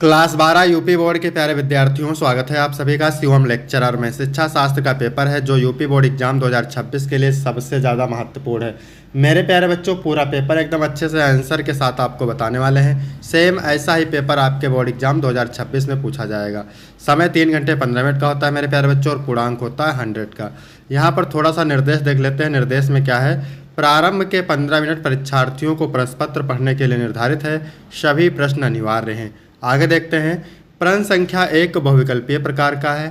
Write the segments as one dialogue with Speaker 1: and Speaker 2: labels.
Speaker 1: Class 12 UP board के प्यारे विद्यार्थियों, स्वागत है आप सभी का शिवम लेक्चरर में। शिक्षा शास्त्र का पेपर है जो यूपी बोर्ड एग्जाम 2026 के लिए सबसे ज़्यादा महत्वपूर्ण है। मेरे प्यारे बच्चों, पूरा पेपर एकदम अच्छे से आंसर के साथ आपको बताने वाले हैं। सेम ऐसा ही पेपर आपके बोर्ड एग्जाम 2026 में पूछा जाएगा। समय 3 घंटे 15 मिनट का होता है मेरे प्यारे बच्चों, और पूर्णांक होता है 100 का। यहाँ पर थोड़ा सा निर्देश देख लेते हैं। निर्देश में क्या है? प्रारंभ के 15 मिनट परीक्षार्थियों को प्रश्न पत्र पढ़ने के लिए निर्धारित है। सभी प्रश्न अनिवार्य हैं। आगे देखते हैं। प्रश्न संख्या 1 बहुविकल्पीय प्रकार का है।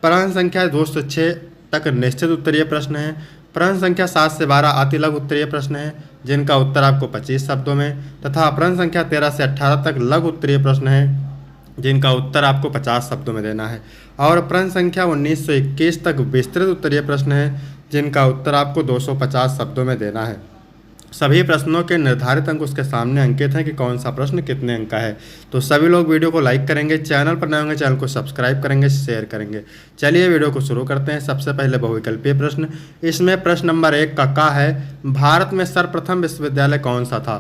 Speaker 1: प्रश्न संख्या 2 से 6 तक निश्चित उत्तरीय प्रश्न है। प्रश्न संख्या 7 से 12 अति लघु उत्तरीय प्रश्न है जिनका उत्तर आपको 25 शब्दों में, तथा प्रश्न संख्या 13 से 18 तक लघु उत्तरीय प्रश्न है जिनका उत्तर आपको 50 शब्दों में देना है। और प्रश्न संख्या 19 से 21 तक विस्तृत उत्तरीय प्रश्न है जिनका उत्तर आपको 250 शब्दों में देना है। सभी प्रश्नों के निर्धारित अंक उसके सामने अंकित हैं कि कौन सा प्रश्न कितने अंक का है। तो सभी लोग वीडियो को लाइक करेंगे, चैनल पर नए होंगे चैनल को सब्सक्राइब करेंगे, शेयर करेंगे। चलिए वीडियो को शुरू करते हैं। सबसे पहले बहुविकल्पीय प्रश्न। इसमें प्रश्न नंबर 1 का है, भारत में सर्वप्रथम विश्वविद्यालय कौन सा था?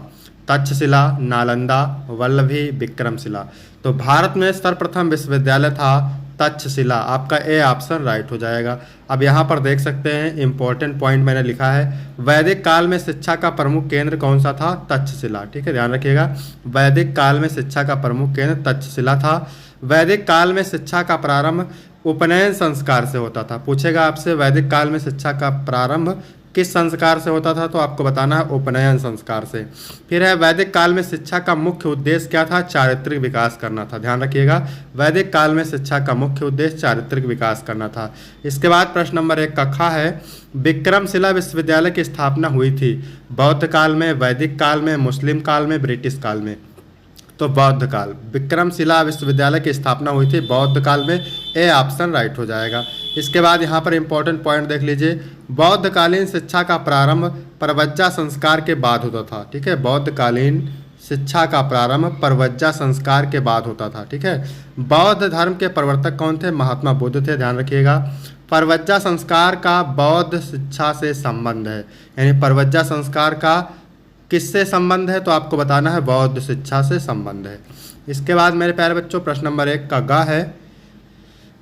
Speaker 1: तक्षशिला, नालंदा, वल्लभी, विक्रमशिला। तो भारत में सर्वप्रथम विश्वविद्यालय था तक्षशिला। आपका ए ऑप्शन राइट हो जाएगा। अब यहाँ पर देख सकते हैं इंपॉर्टेंट पॉइंट मैंने लिखा है, वैदिक काल में शिक्षा का प्रमुख केंद्र कौन सा था? तक्षशिला। ठीक है, ध्यान रखिएगा। वैदिक काल में शिक्षा का प्रमुख केंद्र तक्षशिला था। वैदिक काल में शिक्षा का प्रारंभ उपनयन संस्कार से होता था। पूछेगा आपसे वैदिक काल में शिक्षा का प्रारंभ किस संस्कार से होता था, तो आपको बताना है उपनयन संस्कार से। फिर है वैदिक काल में शिक्षा का मुख्य उद्देश्य क्या था? चारित्रिक विकास करना था। ध्यान रखिएगा, वैदिक काल में शिक्षा का मुख्य उद्देश्य चारित्रिक विकास करना था। इसके बाद प्रश्न नंबर 1 का है, विक्रमशिला विश्वविद्यालय की स्थापना हुई थी बौद्ध काल में, वैदिक काल में, मुस्लिम काल में, ब्रिटिश काल में? तो बौद्ध काल। विक्रमशिला विश्वविद्यालय की स्थापना हुई थी बौद्ध काल में। ए ऑप्शन राइट हो जाएगा। इसके बाद यहाँ पर इंपॉर्टेंट पॉइंट देख लीजिए, बौद्धकालीन शिक्षा का प्रारंभ परवज्जा संस्कार के बाद होता था। ठीक है, बौद्धकालीन शिक्षा का प्रारंभ परवज्जा संस्कार के बाद होता था। ठीक है, बौद्ध धर्म के प्रवर्तक कौन थे? महात्मा बुद्ध थे। ध्यान रखिएगा, परवज्जा संस्कार का बौद्ध शिक्षा से संबंध है, यानी परवज्जा संस्कार का किससे संबंध है? तो आपको बताना है बौद्ध शिक्षा से संबंध है। इसके बाद मेरे प्यारे बच्चों, प्रश्न नंबर 1 का है,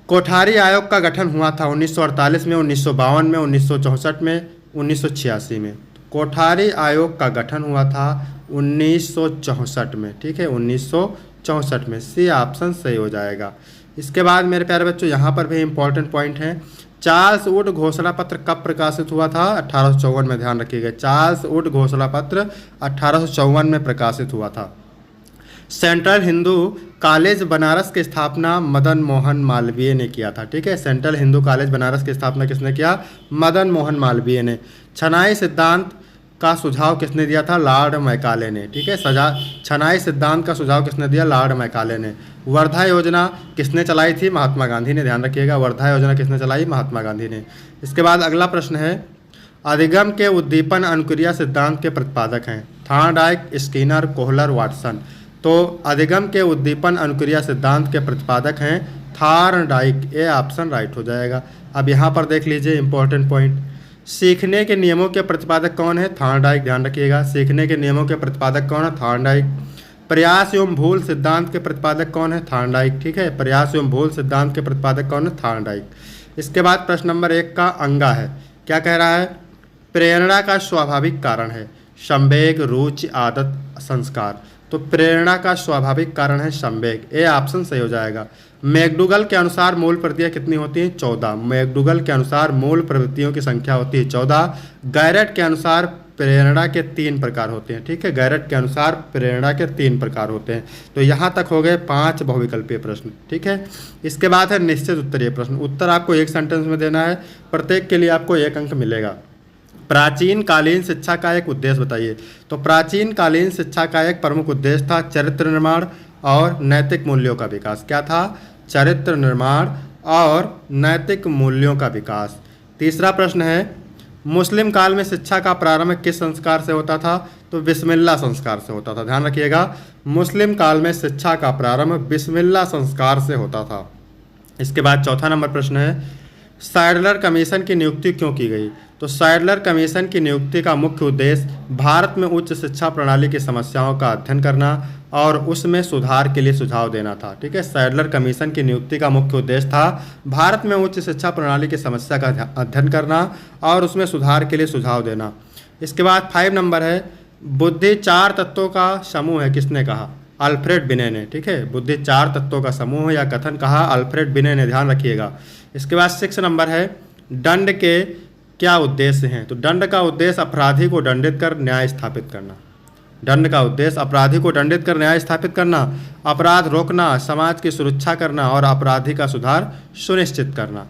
Speaker 1: कोठारी आयोग का गठन हुआ था 1948 में, 1952 में, 1964 में, 1986 में। कोठारी आयोग का गठन हुआ था 1964 में। ठीक है, 1964 में। सी ऑप्शन सही हो जाएगा। इसके बाद मेरे प्यारे बच्चों, यहाँ पर भी इंपॉर्टेंट पॉइंट है, चार्ल्स वुड घोषणा पत्र कब प्रकाशित हुआ था? 1854 में। ध्यान रखिएगा, चार्ल्स वुड घोषणा पत्र 1854 में प्रकाशित हुआ था। सेंट्रल हिंदू कॉलेज बनारस की स्थापना मदन मोहन मालवीय ने किया था। ठीक है, सेंट्रल हिंदू कॉलेज बनारस की स्थापना किसने किया? मदन मोहन मालवीय ने। छनाई सिद्धांत का सुझाव किसने दिया था? लॉर्ड मैकाले ने। ठीक है, छनाई सिद्धांत का सुझाव किसने दिया? लॉर्ड मैकाले ने। वर्धा योजना किसने चलाई थी? महात्मा गांधी ने। ध्यान रखिएगा, वर्धा योजना किसने चलाई? महात्मा गांधी ने। इसके बाद अगला प्रश्न है, अधिगम के उद्दीपन अनुक्रिया सिद्धांत के प्रतिपादक हैं? Thorndike, Skinner, Kohler, Watson. तो अधिगम के उद्दीपन अनुक्रिया सिद्धांत के प्रतिपादक हैं थॉर्नडाइक। ए ऑप्शन राइट हो जाएगा। अब यहाँ पर देख लीजिए इंपॉर्टेंट पॉइंट, सीखने के नियमों के प्रतिपादक कौन है? थॉर्नडाइक। ध्यान रखिएगा, सीखने के नियमों के प्रतिपादक कौन है? थॉर्नडाइक। प्रयास एवं भूल सिद्धांत के प्रतिपादक कौन है? थॉर्नडाइक। ठीक है, प्रयास एवं भूल सिद्धांत के प्रतिपादक कौन है? थॉर्नडाइक। इसके बाद प्रश्न नंबर 1 का अंगा है, क्या कह रहा है? प्रेरणा का स्वाभाविक कारण है संवेग, रुचि, आदत, संस्कार। तो प्रेरणा का स्वाभाविक कारण है संवेग। ए ऑप्शन सही हो जाएगा। मैकडूगल के अनुसार मूल प्रवृत्तियाँ कितनी होती हैं? 14। मैकडूगल के अनुसार मूल प्रवृत्तियों की संख्या होती है 14। गैरेट के अनुसार प्रेरणा के 3 प्रकार होते हैं। ठीक है, गैरेट के अनुसार प्रेरणा के 3 प्रकार होते हैं। तो यहाँ तक हो गए 5 बहुविकल्पीय प्रश्न। ठीक है, इसके बाद है निश्चित उत्तरीय प्रश्न। उत्तर आपको एक सेंटेंस में देना है, प्रत्येक के लिए आपको 1 अंक मिलेगा। प्राचीन कालीन शिक्षा का एक उद्देश्य बताइए। तो प्राचीन कालीन शिक्षा का एक प्रमुख उद्देश्य था चरित्र निर्माण और नैतिक मूल्यों का विकास। क्या था? चरित्र निर्माण और नैतिक मूल्यों का विकास। तीसरा प्रश्न है, मुस्लिम काल में शिक्षा का प्रारंभ किस संस्कार से होता था? तो बिस्मिल्लाह संस्कार से होता था। ध्यान रखिएगा, मुस्लिम काल में शिक्षा का प्रारंभ बिस्मिल्लाह संस्कार से होता था। इसके बाद चौथा नंबर प्रश्न है, सैडलर कमीशन की नियुक्ति क्यों की गई? तो सैडलर कमीशन की नियुक्ति का मुख्य उद्देश्य भारत में उच्च शिक्षा प्रणाली की समस्याओं का अध्ययन करना और उसमें सुधार के लिए सुझाव देना था। ठीक है, सैडलर कमीशन की नियुक्ति का मुख्य उद्देश्य था भारत में उच्च शिक्षा प्रणाली की समस्या का अध्ययन करना और उसमें सुधार के लिए सुझाव देना। इसके बाद 5 नंबर है, बुद्धि 4 तत्वों का समूह है, किसने कहा? अल्फ्रेड बिने ने। ठीक है, बुद्धि 4 तत्वों का समूह या कथन कहा अल्फ्रेड बिने ने, ध्यान रखिएगा। इसके बाद 6 नंबर है, दंड के क्या उद्देश्य हैं? तो दंड का उद्देश्य अपराधी को दंडित कर न्याय स्थापित करना। दंड का उद्देश्य अपराधी को दंडित कर न्याय स्थापित करना, अपराध रोकना, समाज की सुरक्षा करना और अपराधी का सुधार सुनिश्चित करना।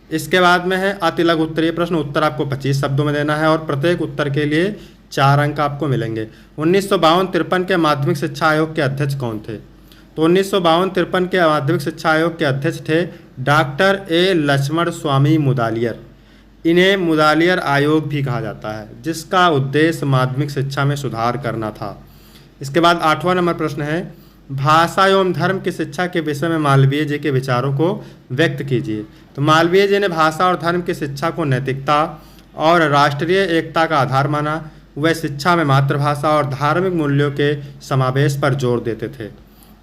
Speaker 1: इसके बाद में है अति लघु उत्तरीय प्रश्न, उत्तर आपको 25 शब्दों में देना है और प्रत्येक उत्तर के लिए 4 अंक आपको मिलेंगे। 1952-53 के माध्यमिक शिक्षा आयोग के अध्यक्ष कौन थे? तो 1952-53 के माध्यमिक शिक्षा आयोग के अध्यक्ष थे डॉक्टर ए लक्ष्मण स्वामी मुदालियर। इन्हें मुदालियर आयोग भी कहा जाता है, जिसका उद्देश्य माध्यमिक शिक्षा में सुधार करना था। इसके बाद 8वां नंबर प्रश्न है, भाषा एवं धर्म की शिक्षा के विषय में मालवीय जी के विचारों को व्यक्त कीजिए। तो मालवीय जी ने भाषा और धर्म की शिक्षा को नैतिकता और राष्ट्रीय एकता का आधार माना। वह शिक्षा में मातृभाषा और धार्मिक मूल्यों के समावेश पर जोर देते थे।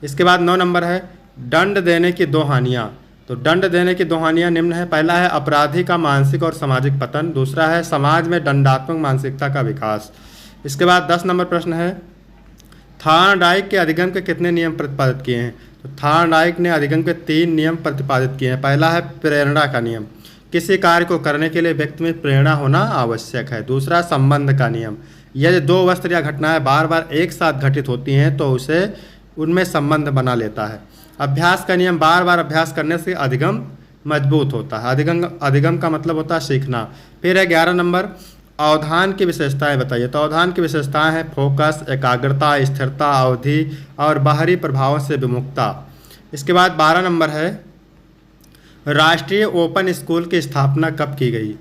Speaker 1: इसके बाद 9 नंबर है, दंड देने की 2 हानियाँ। तो दंड देने की 2 हानियाँ निम्न है। पहला है अपराधी का मानसिक और सामाजिक पतन, दूसरा है समाज में दंडात्मक मानसिकता का विकास। इसके बाद 10 नंबर प्रश्न है, थार्नडाइक के अधिगम के कितने नियम प्रतिपादित किए हैं? तो थार्नडाइक ने अधिगम के 3 नियम प्रतिपादित किए हैं। पहला है प्रेरणा का नियम, किसी कार्य को करने के लिए व्यक्ति में प्रेरणा होना आवश्यक है। दूसरा संबंध का नियम, यदि 2 वस्तु या घटनाएं बार बार एक साथ घटित होती हैं तो उसे उनमें संबंध बना लेता है। अभ्यास का नियम, बार बार अभ्यास करने से अधिगम मजबूत होता है। अधिगम का मतलब होता है सीखना। फिर है 11 नंबर, अवधान की विशेषताएं बताइए। तो अवधान की विशेषताएं हैं फोकस, एकाग्रता, स्थिरता, अवधि और बाहरी प्रभावों से विमुक्ता। इसके बाद 12 नंबर है, राष्ट्रीय ओपन स्कूल की स्थापना कब की गई?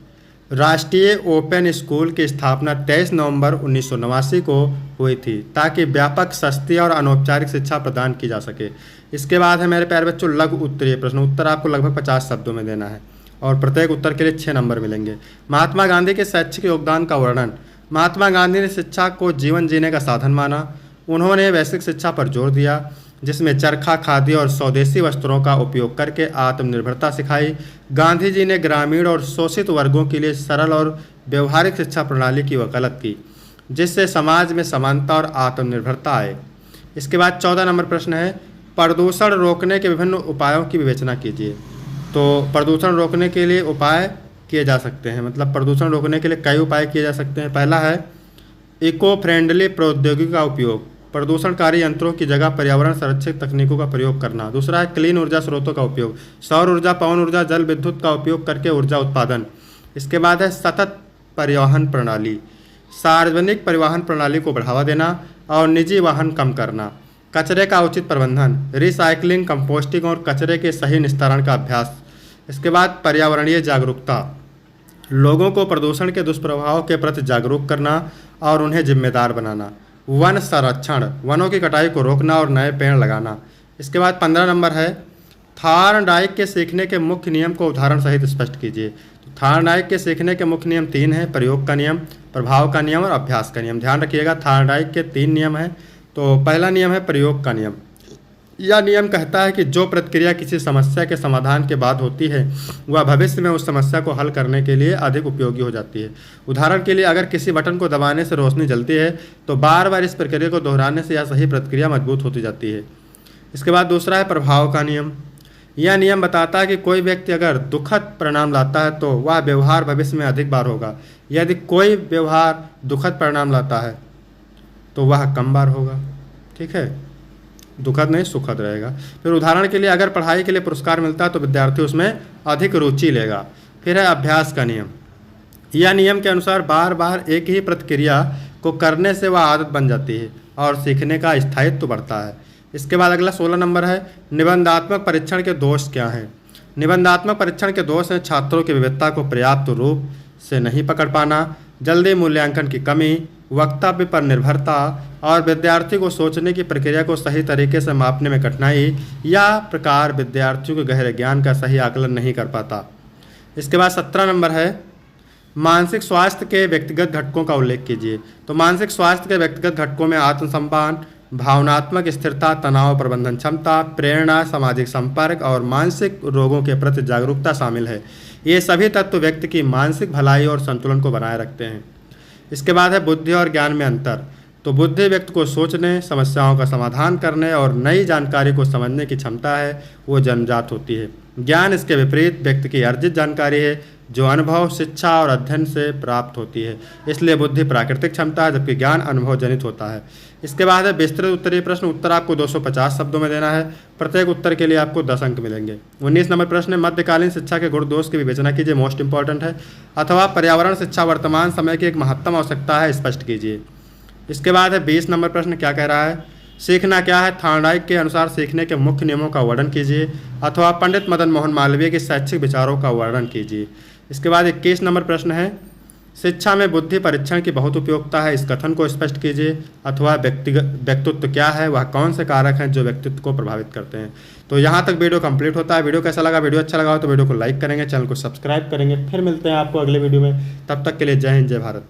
Speaker 1: राष्ट्रीय ओपन स्कूल की स्थापना 23 नवंबर 1989 को हुई थी, ताकि व्यापक, सस्ती और अनौपचारिक शिक्षा प्रदान की जा सके। इसके बाद है मेरे प्यारे बच्चों लघु उत्तरीय प्रश्न, उत्तर आपको लगभग 50 शब्दों में देना है और प्रत्येक उत्तर के लिए 6 नंबर मिलेंगे। महात्मा गांधी के शैक्षिक योगदान का वर्णन। महात्मा गांधी ने शिक्षा को जीवन जीने का साधन माना। उन्होंने वैश्विक शिक्षा पर जोर दिया, जिसमें चरखा, खादी और स्वदेशी वस्त्रों का उपयोग करके आत्मनिर्भरता सिखाई। गांधी जी ने ग्रामीण और शोषित वर्गों के लिए सरल और व्यवहारिक शिक्षा प्रणाली की वकालत की, जिससे समाज में समानता और आत्मनिर्भरता आए। इसके बाद 14 नंबर प्रश्न है, प्रदूषण रोकने के विभिन्न उपायों की विवेचना कीजिए। तो प्रदूषण रोकने के लिए उपाय किए जा सकते हैं, मतलब प्रदूषण रोकने के लिए कई उपाय किए जा सकते हैं। पहला है इको फ्रेंडली प्रौद्योगिकी का उपयोग, प्रदूषणकारी यंत्रों की जगह पर्यावरण संरक्षक तकनीकों का प्रयोग करना। दूसरा है क्लीन ऊर्जा स्रोतों का उपयोग, सौर ऊर्जा, पवन ऊर्जा, जल विद्युत का उपयोग करके ऊर्जा उत्पादन। इसके बाद है सतत परिवहन प्रणाली, सार्वजनिक परिवहन प्रणाली को बढ़ावा देना और निजी वाहन कम करना। कचरे का उचित प्रबंधन, रिसाइकलिंग, कंपोस्टिंग और कचरे के सही निस्तारण का अभ्यास। इसके बाद पर्यावरणीय जागरूकता, लोगों को प्रदूषण के दुष्प्रभावों के प्रति जागरूक करना और उन्हें जिम्मेदार बनाना। वन संरक्षण, वनों की कटाई को रोकना और नए पेड़ लगाना। इसके बाद 15 नंबर है, थार्नडाइक के सीखने के मुख्य नियम को उदाहरण सहित स्पष्ट कीजिए। तो थार्नडाइक के सीखने के मुख्य नियम 3 हैं, प्रयोग का नियम, प्रभाव का नियम और अभ्यास का नियम। ध्यान रखिएगा, थार्नडाइक के 3 नियम हैं। तो पहला नियम है प्रयोग का नियम। यह नियम कहता है कि जो प्रतिक्रिया किसी समस्या के समाधान के बाद होती है वह भविष्य में उस समस्या को हल करने के लिए अधिक उपयोगी हो जाती है। उदाहरण के लिए, अगर किसी बटन को दबाने से रोशनी जलती है तो बार बार इस प्रक्रिया को दोहराने से यह सही प्रतिक्रिया मजबूत होती जाती है। इसके बाद दूसरा है प्रभाव का नियम। यह नियम बताता है कि कोई व्यक्ति अगर दुखद परिणाम लाता है तो वह व्यवहार भविष्य में अधिक बार होगा, यदि कोई व्यवहार दुखद परिणाम लाता है तो वह कम बार होगा। ठीक है, दुखद नहीं सुखद रहेगा। फिर उदाहरण के लिए, अगर पढ़ाई के लिए पुरस्कार मिलता है तो विद्यार्थी उसमें अधिक रुचि लेगा। फिर है अभ्यास का नियम। यह नियम के अनुसार बार बार एक ही प्रतिक्रिया को करने से वह आदत बन जाती है और सीखने का स्थायित्व बढ़ता है। इसके बाद अगला 16 नंबर है, निबंधात्मक परीक्षण के दोष क्या हैं? निबंधात्मक परीक्षण के दोष हैं छात्रों की विविधता को पर्याप्त रूप से नहीं पकड़ पाना, जल्दी मूल्यांकन की कमी, वक्तव्य पर निर्भरता और विद्यार्थी को सोचने की प्रक्रिया को सही तरीके से मापने में कठिनाई, या प्रकार विद्यार्थियों के गहरे ज्ञान का सही आकलन नहीं कर पाता। इसके बाद 17 नंबर है, मानसिक स्वास्थ्य के व्यक्तिगत घटकों का उल्लेख कीजिए। तो मानसिक स्वास्थ्य के व्यक्तिगत घटकों में आत्मसम्मान, भावनात्मक स्थिरता, तनाव प्रबंधन क्षमता, प्रेरणा, सामाजिक संपर्क और मानसिक रोगों के प्रति जागरूकता शामिल है। ये सभी तत्व व्यक्ति की मानसिक भलाई और संतुलन को बनाए रखते हैं। इसके बाद है बुद्धि और ज्ञान में अंतर। तो बुद्धि व्यक्ति को सोचने, समस्याओं का समाधान करने और नई जानकारी को समझने की क्षमता है, वो जन्मजात होती है। ज्ञान इसके विपरीत व्यक्ति की अर्जित जानकारी है, जो अनुभव, शिक्षा और अध्ययन से प्राप्त होती है। इसलिए बुद्धि प्राकृतिक क्षमता है, जबकि ज्ञान अनुभव जनित होता है। इसके बाद है विस्तृत उत्तरीय प्रश्न। उत्तर आपको 250 शब्दों में देना है। प्रत्येक उत्तर के लिए आपको 10 अंक मिलेंगे। 19 नंबर प्रश्न है, मध्यकालीन शिक्षा के गुण दोष की विवेचना कीजिए, मोस्ट इंपॉर्टेंट है। अथवा पर्यावरण शिक्षा वर्तमान समय की एक महत्तम आवश्यकता है, स्पष्ट कीजिए। इसके बाद है 20 नंबर प्रश्न, क्या कह रहा है, सीखना क्या है, थॉर्नडाइक के अनुसार सीखने के मुख्य नियमों का वर्णन कीजिए। अथवा पंडित मदन मोहन मालवीय के शैक्षिक विचारों का वर्णन कीजिए। इसके बाद 21 नंबर प्रश्न है, शिक्षा में बुद्धि परीक्षण की बहुत उपयोगिता है, इस कथन को स्पष्ट कीजिए। अथवा व्यक्तित्व क्या है, वह कौन से कारक हैं जो व्यक्तित्व को प्रभावित करते हैं। तो यहाँ तक वीडियो कंप्लीट होता है। वीडियो कैसा लगा, वीडियो अच्छा लगा हो तो वीडियो को लाइक करेंगे, चैनल को सब्सक्राइब करेंगे। फिर मिलते हैं आपको अगले वीडियो में, तब तक के लिए जय हिंद, जय भारत।